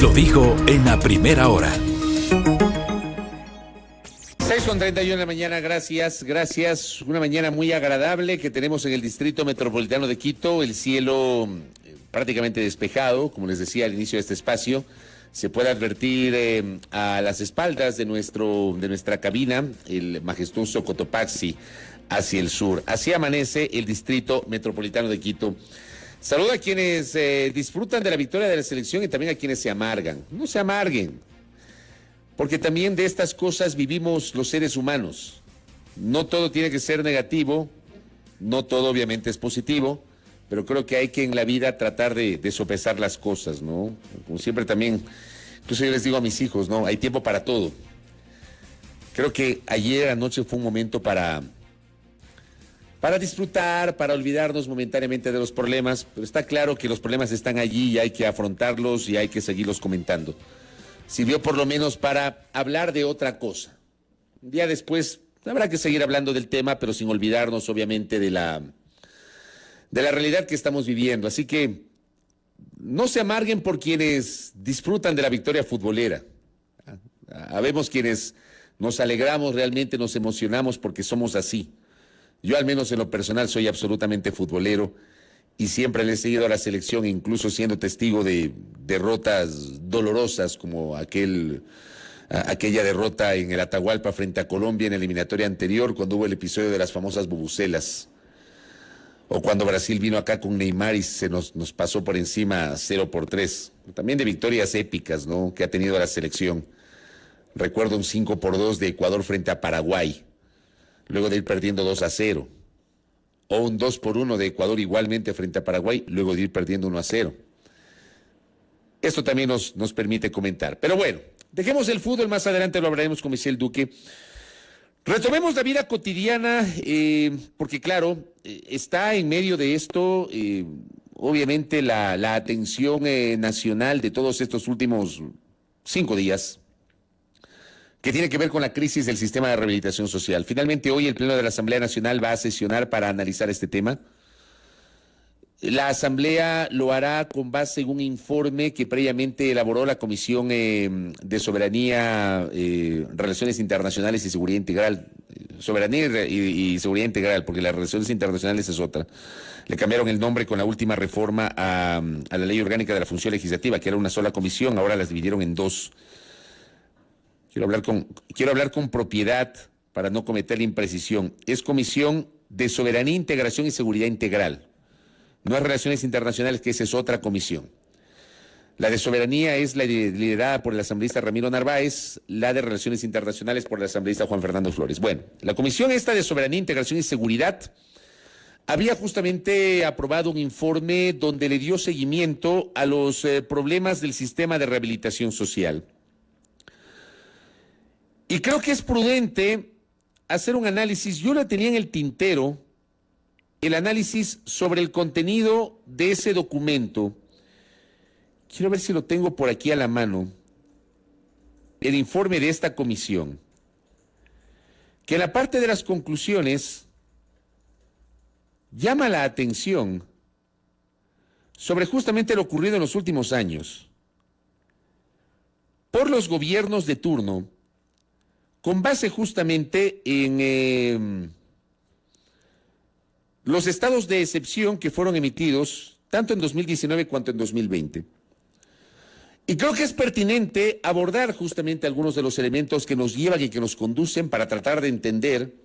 Lo dijo en la primera hora. 6:31 de la mañana, gracias. Una mañana muy agradable que tenemos en el Distrito Metropolitano de Quito, el cielo prácticamente despejado, como les decía al inicio de este espacio. Se puede advertir a las espaldas de nuestra cabina el majestuoso Cotopaxi hacia el sur. Así amanece el Distrito Metropolitano de Quito. Saludo a quienes disfrutan de la victoria de la selección y también a quienes se amargan. No se amarguen, porque también de estas cosas vivimos los seres humanos. No todo tiene que ser negativo, no todo obviamente es positivo, pero creo que hay que en la vida tratar de sopesar las cosas, ¿no? Como siempre también, incluso yo les digo a mis hijos, ¿no? Hay tiempo para todo. Creo que ayer anoche fue un momento para disfrutar, para olvidarnos momentáneamente de los problemas, pero está claro que los problemas están allí y hay que afrontarlos y hay que seguirlos comentando. Sirvió por lo menos para hablar de otra cosa. Un día después habrá que seguir hablando del tema, pero sin olvidarnos obviamente de la realidad que estamos viviendo. Así que no se amarguen por quienes disfrutan de la victoria futbolera. Habemos quienes nos alegramos realmente, nos emocionamos porque somos así. Yo al menos en lo personal soy absolutamente futbolero y siempre le he seguido a la selección, incluso siendo testigo de derrotas dolorosas como aquella derrota en el Atahualpa frente a Colombia en la eliminatoria anterior, cuando hubo el episodio de las famosas bubucelas, o cuando Brasil vino acá con Neymar y se nos pasó por encima 0-3. También de victorias épicas, ¿no?, que ha tenido la selección. Recuerdo un 5-2 de Ecuador frente a Paraguay, luego de ir perdiendo 2-0. O un 2-1 de Ecuador igualmente frente a Paraguay, luego de ir perdiendo 1-0. Esto también nos permite comentar. Pero bueno, dejemos el fútbol, más adelante lo hablaremos con Michel Duque. Retomemos la vida cotidiana, porque claro, está en medio de esto, obviamente la atención nacional de todos estos últimos 5 días, que tiene que ver con la crisis del sistema de rehabilitación social. Finalmente hoy el Pleno de la Asamblea Nacional va a sesionar para analizar este tema. La Asamblea lo hará con base en un informe que previamente elaboró la Comisión de Soberanía, Relaciones Internacionales y Seguridad Integral. Soberanía y Seguridad Integral, porque las relaciones internacionales es otra. Le cambiaron el nombre con la última reforma a la Ley Orgánica de la Función Legislativa, que era una sola comisión, ahora las dividieron en dos. Quiero hablar con propiedad para no cometer la imprecisión. Es Comisión de Soberanía, Integración y Seguridad Integral. No es Relaciones Internacionales, que esa es otra comisión. La de Soberanía es la liderada por el asambleísta Ramiro Narváez, la de Relaciones Internacionales por el asambleísta Juan Fernando Flores. Bueno, la comisión esta de Soberanía, Integración y Seguridad había justamente aprobado un informe donde le dio seguimiento a los problemas del sistema de rehabilitación social. Y creo que es prudente hacer un análisis. Yo la tenía en el tintero, el análisis sobre el contenido de ese documento. Quiero ver si lo tengo por aquí a la mano. El informe de esta comisión, que en la parte de las conclusiones llama la atención sobre justamente lo ocurrido en los últimos años por los gobiernos de turno, con base justamente en los estados de excepción que fueron emitidos tanto en 2019 cuanto en 2020. Y creo que es pertinente abordar justamente algunos de los elementos que nos llevan y que nos conducen para tratar de entender,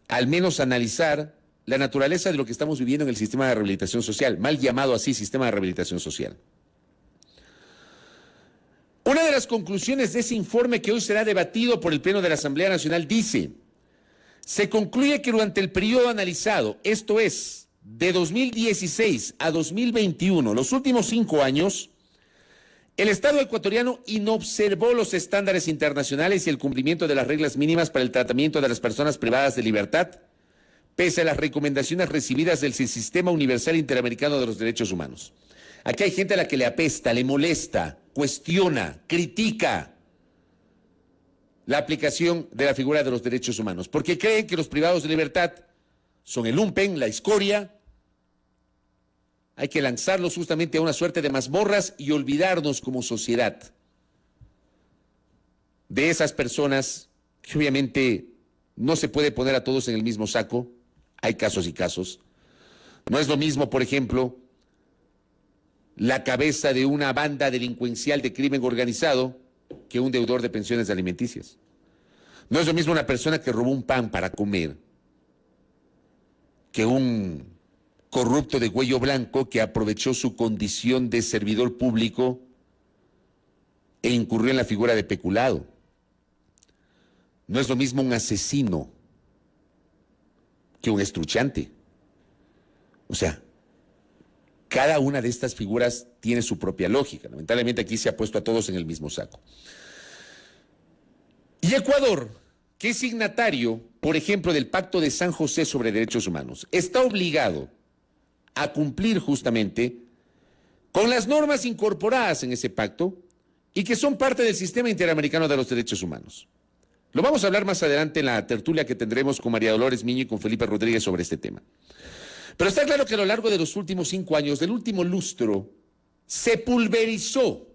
al menos analizar, la naturaleza de lo que estamos viviendo en el sistema de rehabilitación social, mal llamado así sistema de rehabilitación social. Una de las conclusiones de ese informe que hoy será debatido por el Pleno de la Asamblea Nacional dice: se concluye que durante el periodo analizado, esto es, de 2016 a 2021, los últimos 5 años, el Estado ecuatoriano inobservó los estándares internacionales y el cumplimiento de las reglas mínimas para el tratamiento de las personas privadas de libertad, pese a las recomendaciones recibidas del Sistema Universal Interamericano de los Derechos Humanos. Aquí hay gente a la que le apesta, le molesta, cuestiona, critica la aplicación de la figura de los derechos humanos, porque creen que los privados de libertad son el lumpen, la escoria, Hay que lanzarlos justamente a una suerte de mazmorras y olvidarnos como sociedad de esas personas que obviamente no se puede poner a todos en el mismo saco. Hay casos y casos. No es lo mismo, por ejemplo, la cabeza de una banda delincuencial de crimen organizado que un deudor de pensiones alimenticias. No es lo mismo una persona que robó un pan para comer que un corrupto de cuello blanco que aprovechó su condición de servidor público e incurrió en la figura de peculado. No es lo mismo un asesino que un estruchante. O sea, cada una de estas figuras tiene su propia lógica. Lamentablemente aquí se ha puesto a todos en el mismo saco. Y Ecuador, que es signatario, por ejemplo, del Pacto de San José sobre Derechos Humanos, está obligado a cumplir justamente con las normas incorporadas en ese pacto y que son parte del Sistema Interamericano de los Derechos Humanos. Lo vamos a hablar más adelante en la tertulia que tendremos con María Dolores Miño y con Felipe Rodríguez sobre este tema. Pero está claro que a lo largo de los últimos 5 años, del último lustro, se pulverizó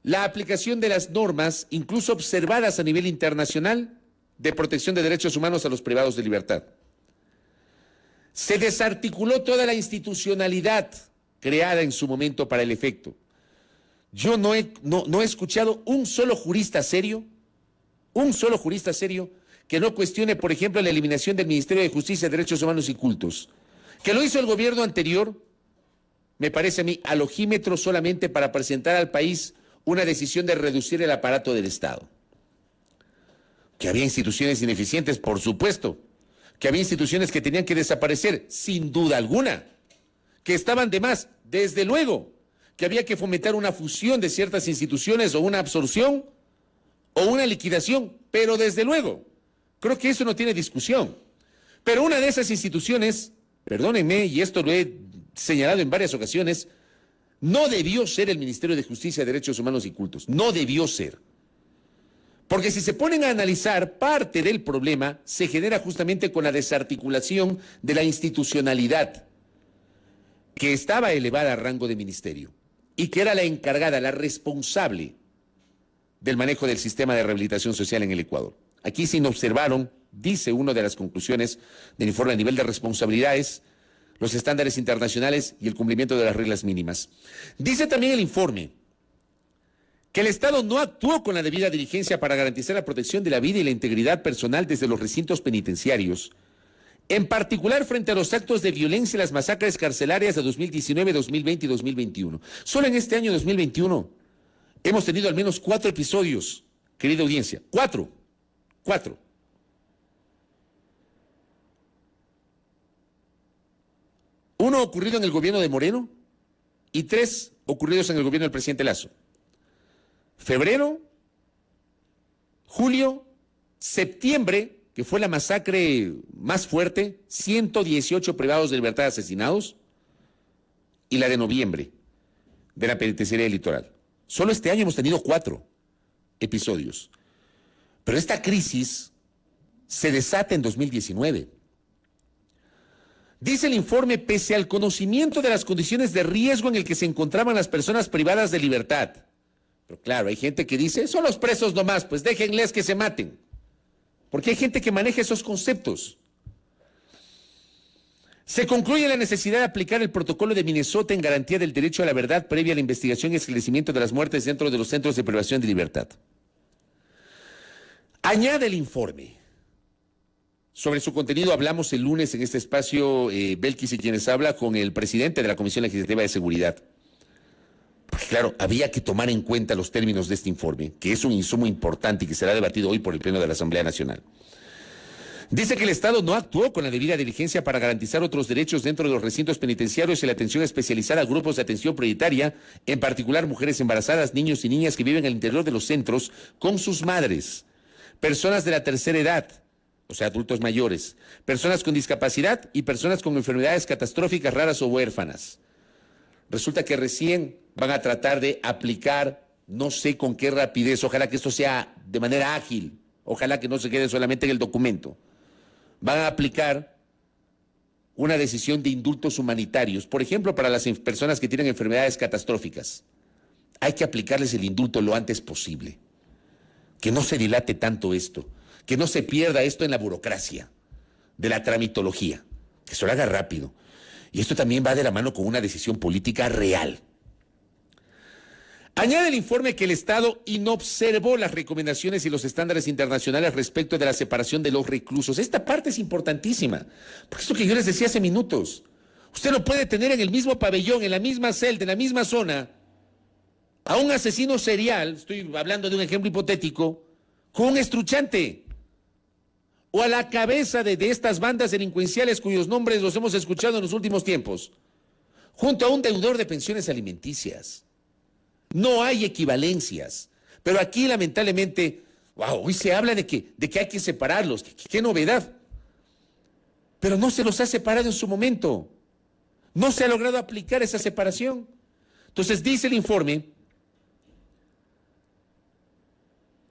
la aplicación de las normas, incluso observadas a nivel internacional, de protección de derechos humanos a los privados de libertad. Se desarticuló toda la institucionalidad creada en su momento para el efecto. Yo no he escuchado un solo jurista serio que no cuestione, por ejemplo, la eliminación del Ministerio de Justicia, Derechos Humanos y Cultos, que lo hizo el gobierno anterior, me parece a mí, al ojímetro solamente para presentar al país una decisión de reducir el aparato del Estado. Que había instituciones ineficientes, por supuesto, que había instituciones que tenían que desaparecer, sin duda alguna, que estaban de más, desde luego, que había que fomentar una fusión de ciertas instituciones o una absorción o una liquidación, pero desde luego, creo que eso no tiene discusión. Pero una de esas instituciones, perdónenme, y esto lo he señalado en varias ocasiones, no debió ser el Ministerio de Justicia, Derechos Humanos y Cultos, no debió ser. Porque si se ponen a analizar, parte del problema se genera justamente con la desarticulación de la institucionalidad que estaba elevada a rango de ministerio y que era la encargada, la responsable del manejo del sistema de rehabilitación social en el Ecuador. Aquí se observaron, dice una de las conclusiones del informe, a nivel de responsabilidades, los estándares internacionales y el cumplimiento de las reglas mínimas. Dice también el informe que el Estado no actuó con la debida diligencia para garantizar la protección de la vida y la integridad personal desde los recintos penitenciarios, en particular frente a los actos de violencia y las masacres carcelarias de 2019, 2020 y 2021. Solo en este año 2021 hemos tenido al menos 4 episodios, querida audiencia, 4. Uno ocurrido en el gobierno de Moreno y 3 ocurridos en el gobierno del presidente Lasso. Febrero, julio, septiembre, que fue la masacre más fuerte, 118 privados de libertad asesinados, y la de noviembre, de la penitenciaría del Litoral. Solo este año hemos tenido 4 episodios. Pero esta crisis se desata en 2019. Dice el informe, pese al conocimiento de las condiciones de riesgo en el que se encontraban las personas privadas de libertad. Pero claro, hay gente que dice, son los presos nomás, pues déjenles que se maten. Porque hay gente que maneja esos conceptos. Se concluye la necesidad de aplicar el protocolo de Minnesota en garantía del derecho a la verdad previa a la investigación y esclarecimiento de las muertes dentro de los centros de privación de libertad. Añade el informe. Sobre su contenido hablamos el lunes en este espacio, Belkis y quienes habla, con el presidente de la Comisión Legislativa de Seguridad. Porque claro, había que tomar en cuenta los términos de este informe, que es un insumo importante y que será debatido hoy por el Pleno de la Asamblea Nacional. Dice que el Estado no actuó con la debida diligencia para garantizar otros derechos dentro de los recintos penitenciarios y la atención especializada a grupos de atención prioritaria, en particular mujeres embarazadas, niños y niñas que viven al interior de los centros con sus madres, personas de la tercera edad, o sea, adultos mayores, personas con discapacidad y personas con enfermedades catastróficas raras o huérfanas. Resulta que recién van a tratar de aplicar, no sé con qué rapidez, ojalá que esto sea de manera ágil, ojalá que no se quede solamente en el documento. Van a aplicar una decisión de indultos humanitarios, por ejemplo, para las personas que tienen enfermedades catastróficas. Hay que aplicarles el indulto lo antes posible. Que no se dilate tanto esto, que no se pierda esto en la burocracia de la tramitología, que se lo haga rápido. Y esto también va de la mano con una decisión política real. Añade el informe que el Estado inobservó las recomendaciones y los estándares internacionales respecto de la separación de los reclusos. Esta parte es importantísima, porque esto que yo les decía hace minutos, usted no puede tener en el mismo pabellón, en la misma celda, en la misma zona, a un asesino serial, estoy hablando de un ejemplo hipotético, con un estruchante, o a la cabeza de estas bandas delincuenciales cuyos nombres los hemos escuchado en los últimos tiempos, junto a un deudor de pensiones alimenticias. No hay equivalencias, pero aquí lamentablemente, hoy se habla de que hay que separarlos, qué novedad, pero no se los ha separado en su momento, no se ha logrado aplicar esa separación. Entonces dice el informe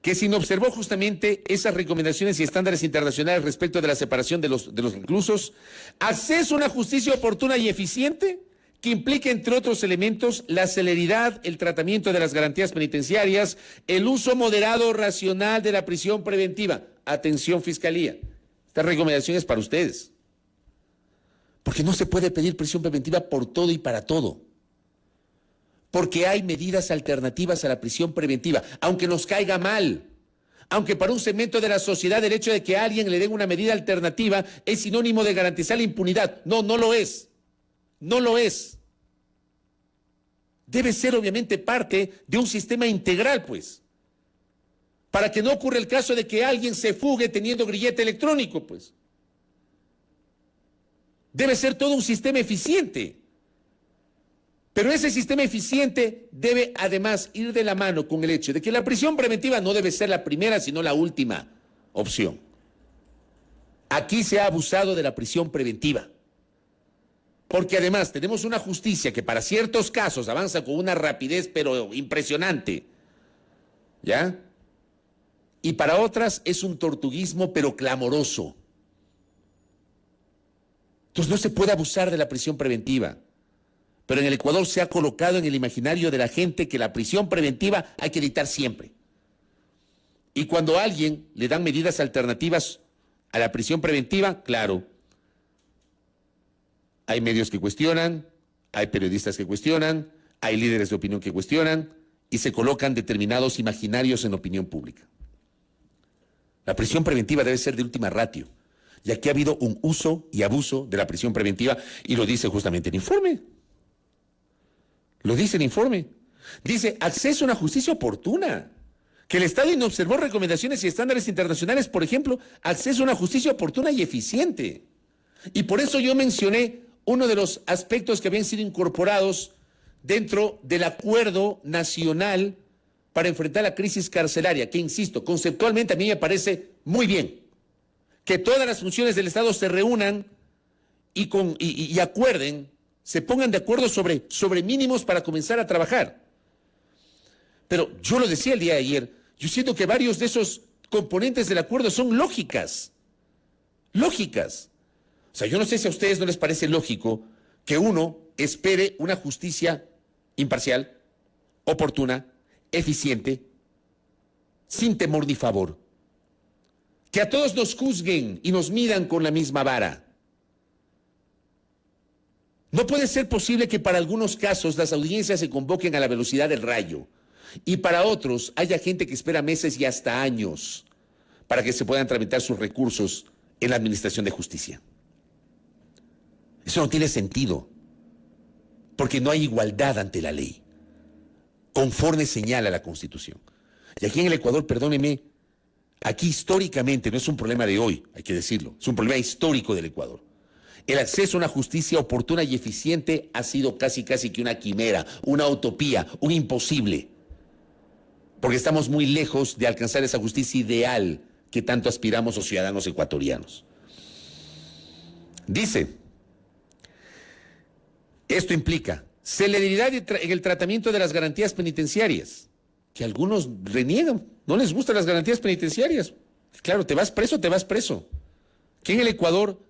que se observó justamente esas recomendaciones y estándares internacionales respecto de la separación de los reclusos, acceso a una justicia oportuna y eficiente, que implica, entre otros elementos, la celeridad, el tratamiento de las garantías penitenciarias, el uso moderado, racional de la prisión preventiva. Atención, Fiscalía, esta recomendación es para ustedes, porque no se puede pedir prisión preventiva por todo y para todo, porque hay medidas alternativas a la prisión preventiva, aunque nos caiga mal, aunque para un segmento de la sociedad el hecho de que a alguien le den una medida alternativa es sinónimo de garantizar la impunidad. No, no lo es. No lo es. Debe ser obviamente parte de un sistema integral, pues, para que no ocurra el caso de que alguien se fugue teniendo grillete electrónico, pues. Debe ser todo un sistema eficiente. Pero ese sistema eficiente debe además ir de la mano con el hecho de que la prisión preventiva no debe ser la primera, sino la última opción. Aquí se ha abusado de la prisión preventiva. Porque además tenemos una justicia que para ciertos casos avanza con una rapidez pero impresionante, ¿ya? Y para otras es un tortuguismo pero clamoroso. Entonces no se puede abusar de la prisión preventiva. Pero en el Ecuador se ha colocado en el imaginario de la gente que la prisión preventiva hay que dictar siempre. Y cuando a alguien le dan medidas alternativas a la prisión preventiva, claro, hay medios que cuestionan, hay periodistas que cuestionan, hay líderes de opinión que cuestionan y se colocan determinados imaginarios en la opinión pública. La prisión preventiva debe ser de última ratio, y aquí ha habido un uso y abuso de la prisión preventiva y lo dice justamente el informe. Lo dice el informe. Dice, acceso a una justicia oportuna. Que el Estado inobservó recomendaciones y estándares internacionales, por ejemplo, acceso a una justicia oportuna y eficiente. Y por eso yo mencioné uno de los aspectos que habían sido incorporados dentro del acuerdo nacional para enfrentar la crisis carcelaria, que insisto, conceptualmente a mí me parece muy bien. Que todas las funciones del Estado se reúnan y acuerden, se pongan de acuerdo sobre mínimos para comenzar a trabajar. Pero yo lo decía el día de ayer, yo siento que varios de esos componentes del acuerdo son lógicas. Lógicas. O sea, yo no sé si a ustedes no les parece lógico que uno espere una justicia imparcial, oportuna, eficiente, sin temor ni favor. Que a todos nos juzguen y nos midan con la misma vara. No puede ser posible que para algunos casos las audiencias se convoquen a la velocidad del rayo y para otros haya gente que espera meses y hasta años para que se puedan tramitar sus recursos en la administración de justicia. Eso no tiene sentido, porque no hay igualdad ante la ley, conforme señala la Constitución. Y aquí en el Ecuador, perdónenme, aquí históricamente, no es un problema de hoy, hay que decirlo, es un problema histórico del Ecuador. El acceso a una justicia oportuna y eficiente ha sido casi que una quimera, una utopía, un imposible, porque estamos muy lejos de alcanzar esa justicia ideal que tanto aspiramos los ciudadanos ecuatorianos. Dice, esto implica celeridad en el tratamiento de las garantías penitenciarias, que algunos reniegan, no les gustan las garantías penitenciarias. Claro, te vas preso, te vas preso. Que en el Ecuador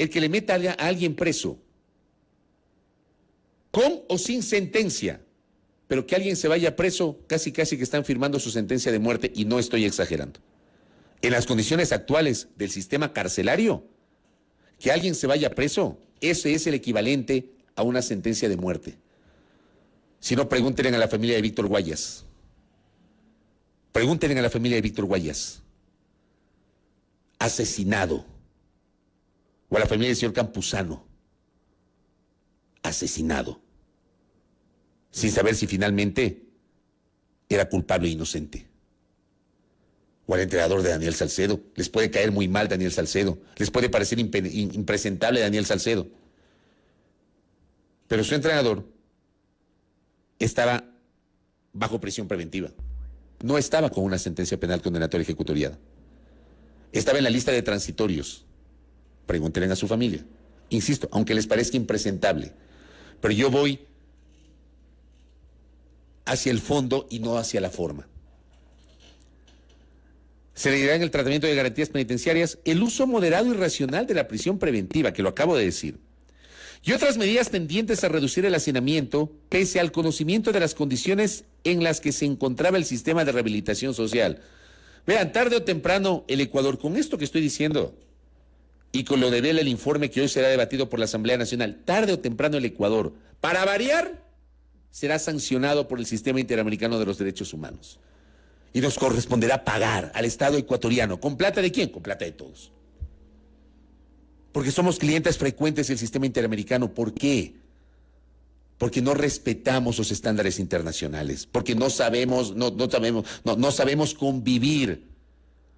el que le meta a alguien preso, con o sin sentencia, pero que alguien se vaya preso, casi que están firmando su sentencia de muerte, y no estoy exagerando. En las condiciones actuales del sistema carcelario, que alguien se vaya preso, ese es el equivalente a una sentencia de muerte. Si no, pregúntenle a la familia de Víctor Guayas. Pregúntenle a la familia de Víctor Guayas. Asesinado. O a la familia del señor Campuzano. Asesinado. Sin saber si finalmente era culpable o inocente. O al entrenador de Daniel Salcedo. Les puede caer muy mal Daniel Salcedo. Les puede parecer impresentable Daniel Salcedo. Pero su entrenador estaba bajo prisión preventiva. No estaba con una sentencia penal condenatoria ejecutoriada. Estaba en la lista de transitorios. Pregúntenle a su familia. Insisto, aunque les parezca impresentable. Pero yo voy hacia el fondo y no hacia la forma. Se le dirá en el tratamiento de garantías penitenciarias el uso moderado y racional de la prisión preventiva, que lo acabo de decir, y otras medidas tendientes a reducir el hacinamiento, pese al conocimiento de las condiciones en las que se encontraba el sistema de rehabilitación social. Vean, tarde o temprano el Ecuador, con esto que estoy diciendo, y con lo de Vela, el informe que hoy será debatido por la Asamblea Nacional, tarde o temprano el Ecuador, para variar, será sancionado por el Sistema Interamericano de los Derechos Humanos. Y nos corresponderá pagar al Estado ecuatoriano. ¿Con plata de quién? Con plata de todos. Porque somos clientes frecuentes del sistema interamericano. ¿Por qué? Porque no respetamos los estándares internacionales. Porque no sabemos convivir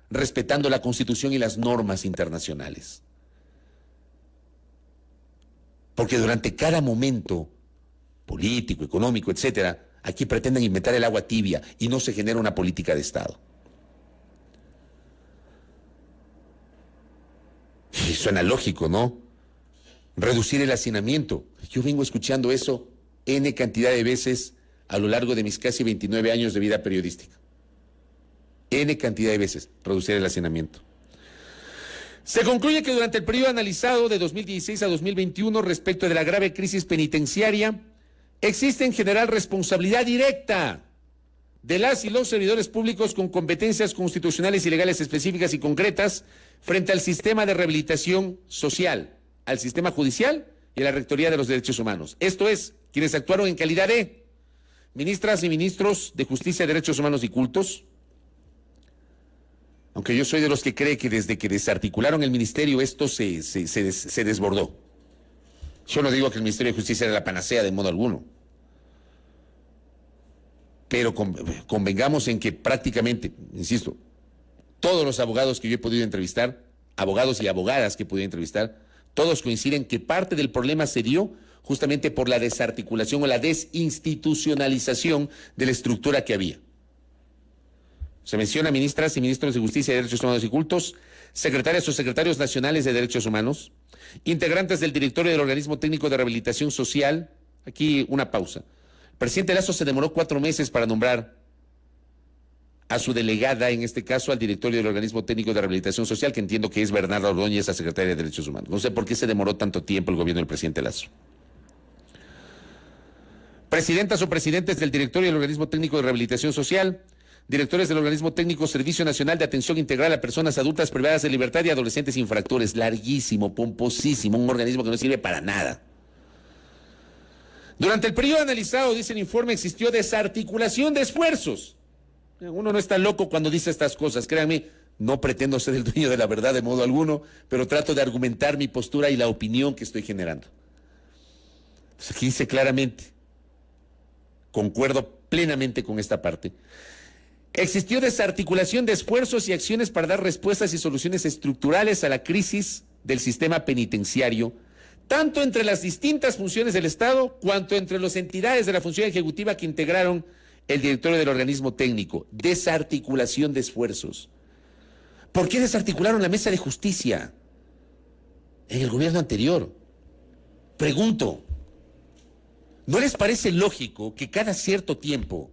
respetando la Constitución y las normas internacionales. Porque durante cada momento político, económico, etcétera, aquí pretenden inventar el agua tibia y no se genera una política de Estado. Y suena lógico, ¿no? Reducir el hacinamiento. Yo vengo escuchando eso N cantidad de veces a lo largo de mis casi 29 años de vida periodística. N cantidad de veces, reducir el hacinamiento. Se concluye que durante el periodo analizado de 2016 a 2021 respecto de la grave crisis penitenciaria, existe en general responsabilidad directa de las y los servidores públicos con competencias constitucionales y legales específicas y concretas frente al sistema de rehabilitación social, al sistema judicial y a la Rectoría de los Derechos Humanos. Esto es, quienes actuaron en calidad de ministras y ministros de Justicia, Derechos Humanos y Cultos, aunque yo soy de los que cree que desde que desarticularon el ministerio esto se desbordó. Yo no digo que el Ministerio de Justicia era la panacea de modo alguno. Pero convengamos en que prácticamente, insisto, todos los abogados que yo he podido entrevistar, abogados y abogadas que he podido entrevistar, todos coinciden que parte del problema se dio justamente por la desarticulación o la desinstitucionalización de la estructura que había. Se menciona ministras y ministros de Justicia y Derechos Humanos y Cultos, secretarias o secretarios nacionales de Derechos Humanos, integrantes del directorio del Organismo Técnico de Rehabilitación Social. Aquí una pausa. El presidente Lasso se demoró 4 meses para nombrar a su delegada, en este caso al directorio del Organismo Técnico de Rehabilitación Social, que entiendo que es Bernarda Ordóñez, la secretaria de Derechos Humanos. No sé por qué se demoró tanto tiempo el gobierno del presidente Lasso. Presidentas o presidentes del directorio del Organismo Técnico de Rehabilitación Social, directores del Organismo Técnico Servicio Nacional de Atención Integral a Personas Adultas Privadas de Libertad y Adolescentes Infractores. Larguísimo, pomposísimo, un organismo que no sirve para nada. Durante el periodo analizado, dice el informe, existió desarticulación de esfuerzos. Uno no está loco cuando dice estas cosas, créanme, no pretendo ser el dueño de la verdad de modo alguno, pero trato de argumentar mi postura y la opinión que estoy generando. Entonces, aquí dice claramente, concuerdo plenamente con esta parte, existió desarticulación de esfuerzos y acciones para dar respuestas y soluciones estructurales a la crisis del sistema penitenciario, tanto entre las distintas funciones del Estado, cuanto entre las entidades de la función ejecutiva que integraron el directorio del organismo técnico. Desarticulación de esfuerzos. ¿Por qué desarticularon la mesa de justicia en el gobierno anterior? Pregunto, ¿no les parece lógico que cada cierto tiempo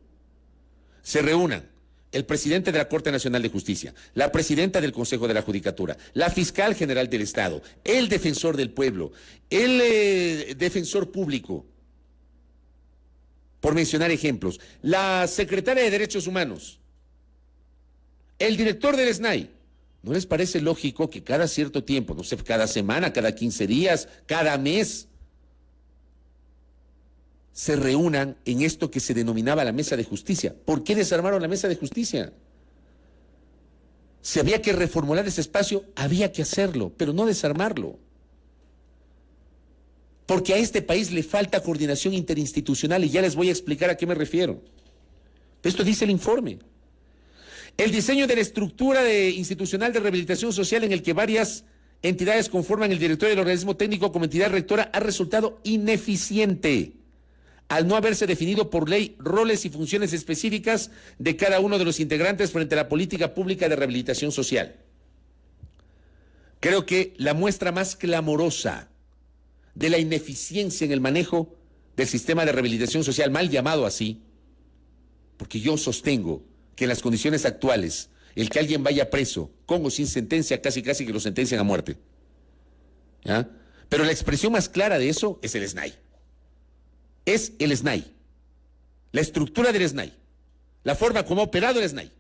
se reúnan el presidente de la Corte Nacional de Justicia, la presidenta del Consejo de la Judicatura, la fiscal general del Estado, el defensor del pueblo, el defensor público, por mencionar ejemplos, la secretaria de Derechos Humanos, el director del SNAI. ¿No les parece lógico que cada cierto tiempo, no sé, cada semana, cada 15 días, cada mes, se reúnan en esto que se denominaba la mesa de justicia? ¿Por qué desarmaron la mesa de justicia? Si había que reformular ese espacio, había que hacerlo, pero no desarmarlo. Porque a este país le falta coordinación interinstitucional y ya les voy a explicar a qué me refiero. Esto dice el informe. El diseño de la estructura institucional de rehabilitación social en el que varias entidades conforman el directorio del organismo técnico como entidad rectora ha resultado ineficiente al no haberse definido por ley roles y funciones específicas de cada uno de los integrantes frente a la política pública de rehabilitación social. Creo que la muestra más clamorosa de la ineficiencia en el manejo del sistema de rehabilitación social, mal llamado así, porque yo sostengo que en las condiciones actuales, el que alguien vaya preso, con o sin sentencia, casi que lo sentencian a muerte. ¿Ya? Pero la expresión más clara de eso es el SNAI. Es el SNAI. La estructura del SNAI. La forma como ha operado el SNAI.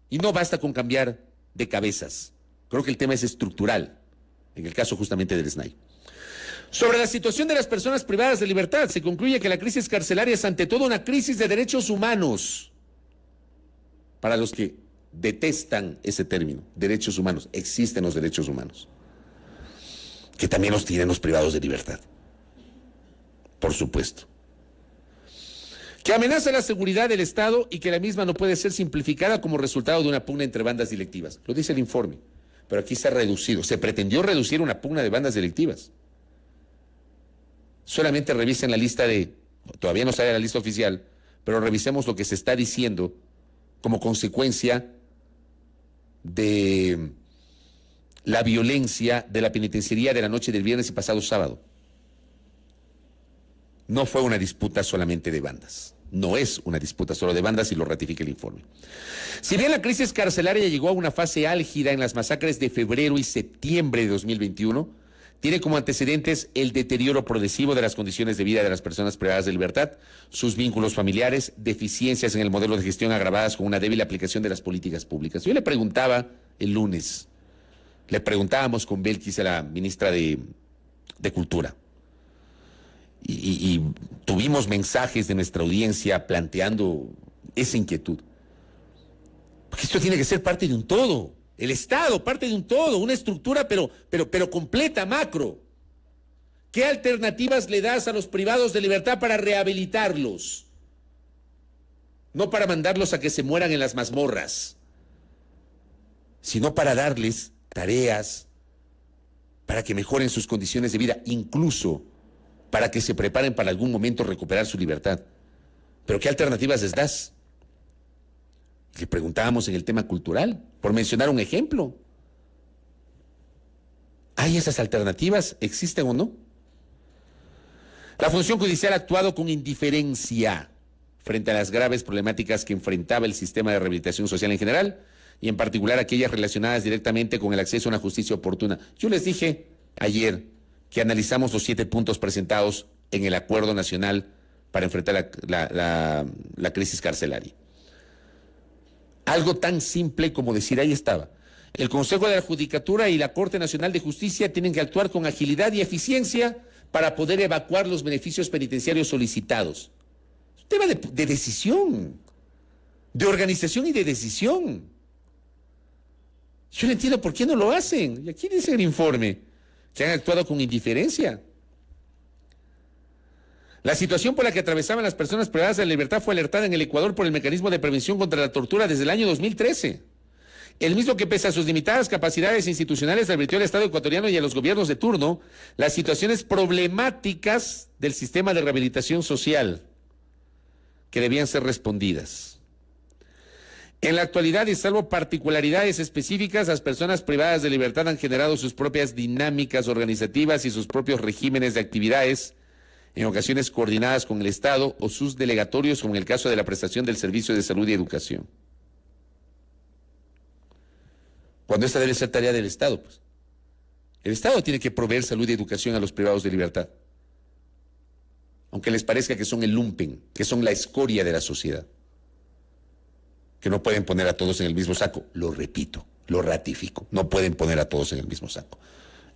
Y no basta con cambiar de cabezas. Creo que el tema es estructural, en el caso justamente del SNAI. Sobre la situación de las personas privadas de libertad, se concluye que la crisis carcelaria es ante todo una crisis de derechos humanos. Para los que detestan ese término, derechos humanos, existen los derechos humanos, que también los tienen los privados de libertad, por supuesto. Que amenaza la seguridad del Estado y que la misma no puede ser simplificada como resultado de una pugna entre bandas delictivas. Lo dice el informe, pero aquí se ha reducido, se pretendió reducir una pugna de bandas delictivas. Solamente revisen la lista todavía no sale la lista oficial, pero revisemos lo que se está diciendo como consecuencia de la violencia de la penitenciaría de la noche del viernes y pasado sábado. No fue una disputa solamente de bandas, no es una disputa solo de bandas y lo ratifica el informe. Si bien la crisis carcelaria llegó a una fase álgida en las masacres de febrero y septiembre de 2021, tiene como antecedentes el deterioro progresivo de las condiciones de vida de las personas privadas de libertad, sus vínculos familiares, deficiencias en el modelo de gestión agravadas con una débil aplicación de las políticas públicas. Yo le preguntaba el lunes, le preguntábamos con Belkis a la ministra de Cultura, y tuvimos mensajes de nuestra audiencia planteando esa inquietud. Porque esto tiene que ser parte de un todo. El Estado, parte de un todo, una estructura pero completa, macro. ¿Qué alternativas le das a los privados de libertad para rehabilitarlos? No para mandarlos a que se mueran en las mazmorras, sino para darles tareas, para que mejoren sus condiciones de vida, incluso para que se preparen para algún momento recuperar su libertad. ¿Pero qué alternativas les das? Le preguntábamos en el tema cultural, por mencionar un ejemplo. ¿Hay esas alternativas? ¿Existen o no? La función judicial ha actuado con indiferencia frente a las graves problemáticas que enfrentaba el sistema de rehabilitación social en general y en particular aquellas relacionadas directamente con el acceso a una justicia oportuna. Yo les dije ayer que analizamos los 7 puntos presentados en el Acuerdo Nacional para enfrentar la crisis carcelaria. Algo tan simple como decir, ahí estaba. El Consejo de la Judicatura y la Corte Nacional de Justicia tienen que actuar con agilidad y eficiencia para poder evacuar los beneficios penitenciarios solicitados. Es un tema de decisión, de organización y de decisión. Yo no entiendo por qué no lo hacen. Y aquí dice el informe que han actuado con indiferencia. La situación por la que atravesaban las personas privadas de la libertad fue alertada en el Ecuador por el Mecanismo de Prevención contra la Tortura desde el año 2013. El mismo que, pese a sus limitadas capacidades institucionales, advirtió al Estado ecuatoriano y a los gobiernos de turno las situaciones problemáticas del sistema de rehabilitación social que debían ser respondidas. En la actualidad, y salvo particularidades específicas, las personas privadas de libertad han generado sus propias dinámicas organizativas y sus propios regímenes de actividades en ocasiones coordinadas con el Estado o sus delegatorios, como en el caso de la prestación del servicio de salud y educación. Cuando esta debe ser tarea del Estado, pues. El Estado tiene que proveer salud y educación a los privados de libertad, aunque les parezca que son el lumpen, que son la escoria de la sociedad, que no pueden poner a todos en el mismo saco. Lo repito, lo ratifico, no pueden poner a todos en el mismo saco.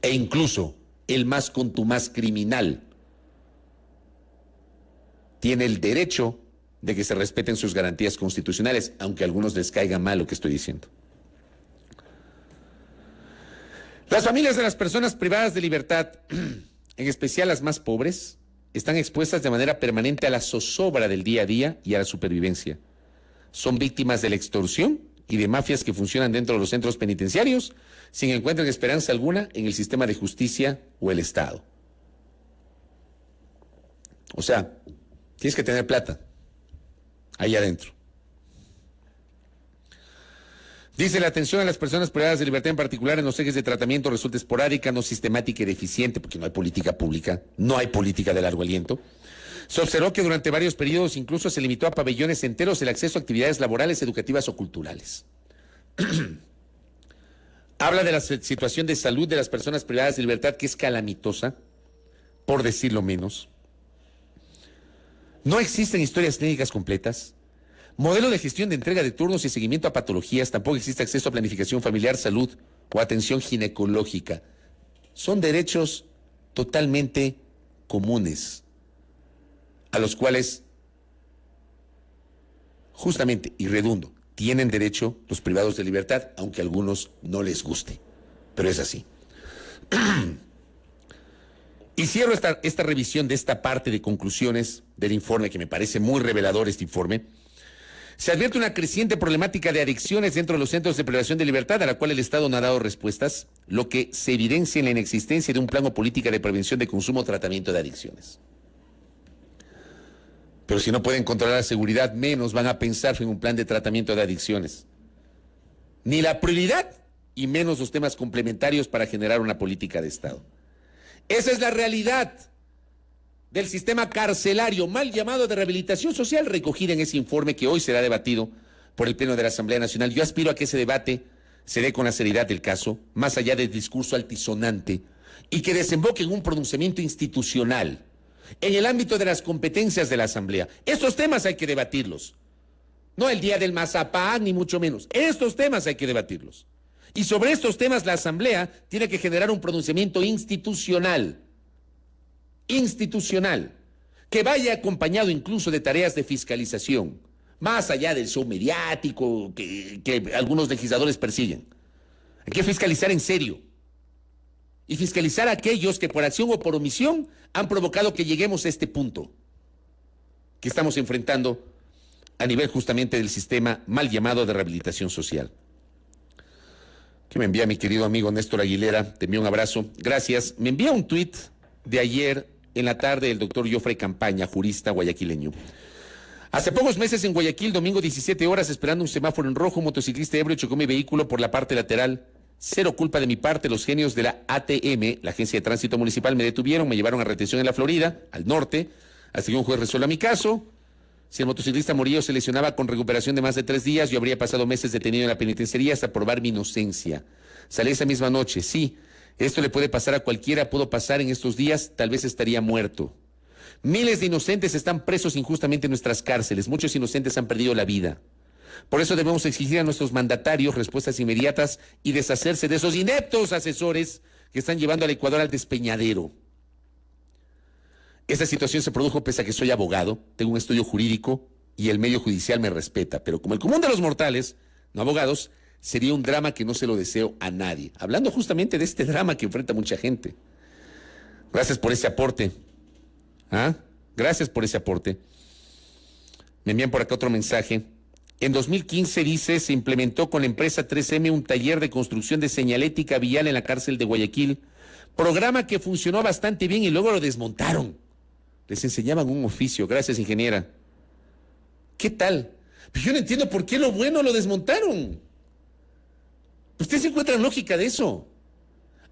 E incluso el más contumaz criminal tiene el derecho de que se respeten sus garantías constitucionales, aunque a algunos les caiga mal lo que estoy diciendo. Las familias de las personas privadas de libertad, en especial las más pobres, están expuestas de manera permanente a la zozobra del día a día y a la supervivencia. Son víctimas de la extorsión y de mafias que funcionan dentro de los centros penitenciarios sin que encuentren esperanza alguna en el sistema de justicia o el Estado. O sea, tienes que tener plata ahí adentro. Dice, la atención a las personas privadas de libertad, en particular en los ejes de tratamiento, resulta esporádica, no sistemática y deficiente, porque no hay política pública, no hay política de largo aliento. Se observó que durante varios periodos incluso se limitó a pabellones enteros el acceso a actividades laborales, educativas o culturales. Habla de la situación de salud de las personas privadas de libertad, que es calamitosa, por decirlo menos. No existen historias clínicas completas. Modelo de gestión de entrega de turnos y seguimiento a patologías. Tampoco existe acceso a planificación familiar, salud o atención ginecológica. Son derechos totalmente comunes, a los cuales, justamente, y redundo, tienen derecho los privados de libertad, aunque a algunos no les guste. Pero es así. Y cierro esta revisión de esta parte de conclusiones del informe, que me parece muy revelador este informe. Se advierte una creciente problemática de adicciones dentro de los centros de privación de libertad, a la cual el Estado no ha dado respuestas, lo que se evidencia en la inexistencia de un plan o política de prevención de consumo o tratamiento de adicciones. Pero si no pueden controlar la seguridad, menos van a pensar en un plan de tratamiento de adicciones. Ni la prioridad, y menos los temas complementarios para generar una política de Estado. Esa es la realidad del sistema carcelario, mal llamado de rehabilitación social, recogida en ese informe que hoy será debatido por el Pleno de la Asamblea Nacional. Yo aspiro a que ese debate se dé con la seriedad del caso, más allá del discurso altisonante, y que desemboque en un pronunciamiento institucional en el ámbito de las competencias de la Asamblea. Estos temas hay que debatirlos. No el día del mazapán, ni mucho menos. Estos temas hay que debatirlos. Y sobre estos temas la Asamblea tiene que generar un pronunciamiento institucional, que vaya acompañado incluso de tareas de fiscalización, más allá del show mediático que algunos legisladores persiguen. Hay que fiscalizar en serio, y fiscalizar a aquellos que por acción o por omisión han provocado que lleguemos a este punto que estamos enfrentando a nivel justamente del sistema mal llamado de rehabilitación social. Que me envía mi querido amigo Néstor Aguilera, te envío un abrazo, gracias. Me envía un tuit de ayer en la tarde el doctor Joffrey Campaña, jurista guayaquileño. Hace pocos meses en Guayaquil, domingo 17 horas, esperando un semáforo en rojo, un motociclista ebrio chocó mi vehículo por la parte lateral. Cero culpa de mi parte, los genios de la ATM, la Agencia de Tránsito Municipal, me detuvieron, me llevaron a retención en la Florida, al norte, hasta que un juez resuelva mi caso. Si el motociclista moría o se lesionaba con recuperación de más de 3 días, yo habría pasado meses detenido en la penitenciaría hasta probar mi inocencia. Salí esa misma noche, sí. Esto le puede pasar a cualquiera, puedo pasar en estos días, tal vez estaría muerto. Miles de inocentes están presos injustamente en nuestras cárceles, muchos inocentes han perdido la vida. Por eso debemos exigir a nuestros mandatarios respuestas inmediatas y deshacerse de esos ineptos asesores que están llevando al Ecuador al despeñadero. Esta situación se produjo pese a que soy abogado, tengo un estudio jurídico y el medio judicial me respeta, pero como el común de los mortales, no abogados, sería un drama que no se lo deseo a nadie. Hablando justamente de este drama que enfrenta mucha gente. Gracias por ese aporte. Gracias por ese aporte. Me envían por acá otro mensaje. En 2015, dice, se implementó con la empresa 3M un taller de construcción de señalética vial en la cárcel de Guayaquil. Programa que funcionó bastante bien y luego lo desmontaron. Les enseñaban un oficio. Gracias, ingeniera. ¿Qué tal? Pero yo no entiendo por qué lo bueno lo desmontaron. ¿Ustedes encuentran lógica de eso?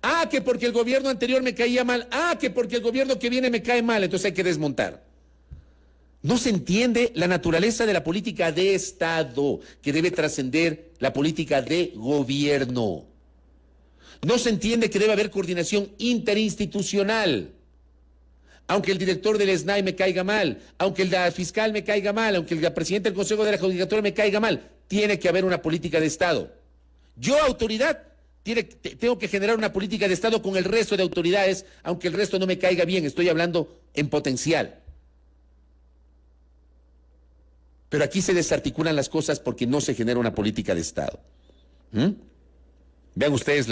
Ah, que porque el gobierno anterior me caía mal. Ah, que porque el gobierno que viene me cae mal. Entonces hay que desmontar. No se entiende la naturaleza de la política de Estado, que debe trascender la política de gobierno. No se entiende que debe haber coordinación interinstitucional. Aunque el director del SNAI me caiga mal, aunque el fiscal me caiga mal, aunque el presidente del Consejo de la Judicatura me caiga mal, tiene que haber una política de Estado. Yo, autoridad, tengo que generar una política de Estado con el resto de autoridades, aunque el resto no me caiga bien, estoy hablando en potencial. Pero aquí se desarticulan las cosas porque no se genera una política de Estado. Vean ustedes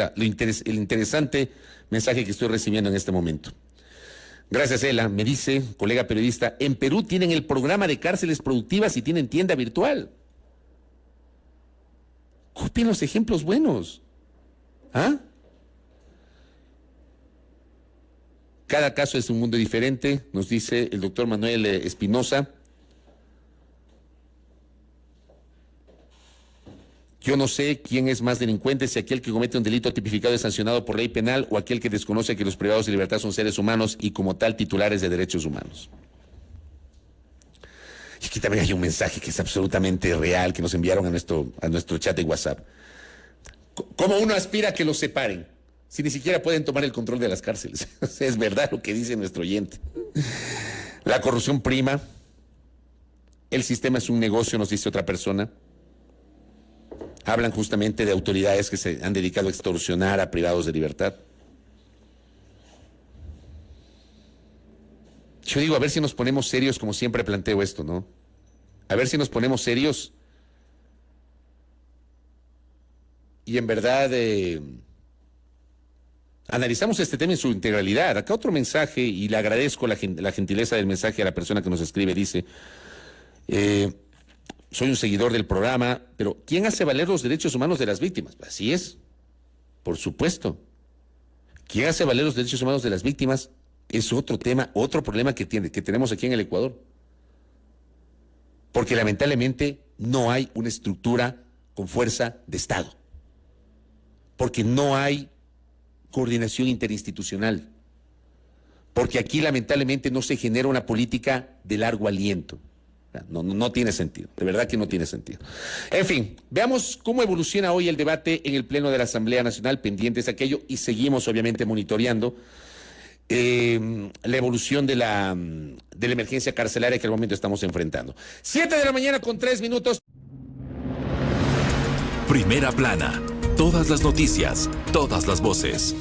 el interesante mensaje que estoy recibiendo en este momento. Gracias, Ela. Me dice, colega periodista, en Perú tienen el programa de cárceles productivas y tienen tienda virtual. Copien los ejemplos buenos. ¿Ah? Cada caso es un mundo diferente, nos dice el doctor Manuel Espinosa. Yo no sé quién es más delincuente, si aquel que comete un delito tipificado y sancionado por ley penal o aquel que desconoce que los privados de libertad son seres humanos y como tal titulares de derechos humanos. Y aquí también hay un mensaje que es absolutamente real, que nos enviaron a nuestro chat de WhatsApp. ¿Cómo uno aspira a que los separen si ni siquiera pueden tomar el control de las cárceles? Es verdad lo que dice nuestro oyente. La corrupción prima, el sistema es un negocio, nos dice otra persona. Hablan justamente de autoridades que se han dedicado a extorsionar a privados de libertad. Yo digo, a ver si nos ponemos serios, como siempre planteo esto, ¿no? A ver si nos ponemos serios y en verdad analizamos este tema en su integralidad. Acá otro mensaje, y le agradezco la gentileza del mensaje a la persona que nos escribe, dice... soy un seguidor del programa, pero ¿quién hace valer los derechos humanos de las víctimas? Así es, por supuesto. ¿Quién hace valer los derechos humanos de las víctimas? Es otro tema, otro problema que tenemos aquí en el Ecuador. Porque lamentablemente no hay una estructura con fuerza de Estado. Porque no hay coordinación interinstitucional. Porque aquí lamentablemente no se genera una política de largo aliento. No tiene sentido, de verdad que no tiene sentido. En fin, veamos cómo evoluciona hoy el debate en el Pleno de la Asamblea Nacional, pendientes a aquello, y seguimos obviamente monitoreando la evolución de la emergencia carcelaria que al momento estamos enfrentando. 7:00 con 3 minutos. Primera plana, todas las noticias, todas las voces.